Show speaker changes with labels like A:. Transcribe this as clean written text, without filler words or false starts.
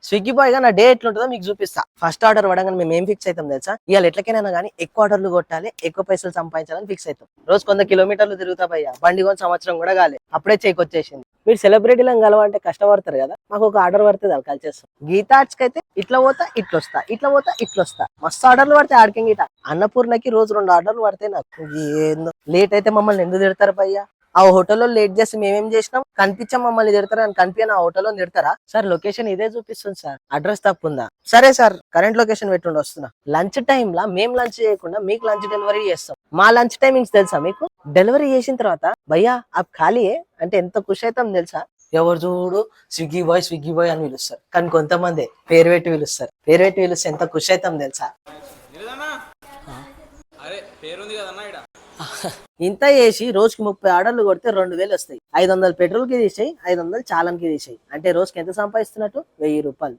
A: Swiggy bye గా నా day ఎట్లుంటుందో మీకు చూపిస్తా. ఫస్ట్ ఆర్డర్ పడగానే మేము ఏం ఫిక్స్ అవుతాం తెలుసా, ఇవాళ ఎట్లకైనా కానీ ఎక్కువ ఆర్డర్లు కొట్టాలి, ఎక్కువ పైసలు సంపాదించాలని ఫిక్స్ అవుతాం. రోజు 100 కిలోమీటర్లు తిరుగుతా భయ్యా, బండి కొని సంవత్సరం కూడా కాలే, అప్పుడే చేకొచ్చేసింది. మీరు సెలబ్రిటీలను కలవంటే కష్టపడతారు కదా, మాకు ఒక ఆర్డర్ పడితే అది కలిసేస్తాం. గీతా ఆర్ట్స్ కి అయితే ఇట్లా పోతా ఇట్లొస్తా, ఇట్లా పోతా ఇట్లొస్తా, మస్తు ఆర్డర్లు పడతాయి ఆడికి. గీత అన్నపూర్ణకి రోజు 2 ఆర్డర్లు పడతాయి నాకు. ఏందో లేట్ అయితే మమ్మల్ని ఎందుకు తిడతారు భయ్యా? ఆ హోటల్లో లేట్ చేసి మేమేం చేసినాం, కనిపించాం మమ్మల్ని తిడతారు అని కనిపించిన ఆ హోటల్లో తిడతారా? సార్ లొకేషన్ ఇదే చూపిస్తుంది సార్, అడ్రస్ తప్పుందా? సరే సార్ కరెంట్ లొకేషన్ పెట్టుండి వస్తున్నా. లంచ్ టైమ్ లా మేము లంచ్ చేయకుండా మీకు లంచ్ డెలివరీ చేస్తాం. మా లంచ్ టైమింగ్స్ తెలుసా మీకు? డెలివరీ చేసిన తర్వాత భయ్యా అప్ ఖాళీ అంటే ఎంత ఖుషి అవుతాం తెలుసా? ఎవరు చూడు స్విగ్గీ బాయ్ అని పిలుస్తారు, కానీ కొంతమంది పేరు పెట్టి పిలుస్తారు. పేరు పెట్టి పిలిస్తే ఎంత ఖుషి అవుతాం తెలుసా? ఇంత చేసి రోజుకి 30 ఆర్డర్లు కొడితే 2000 వస్తాయి. 500 పెట్రోల్ కి తీసేయి, 500 చాలన్కి తీసేయి, అంటే రోజుకి ఎంత సంపాదిస్తున్నట్టు? 1000 రూపాయలు.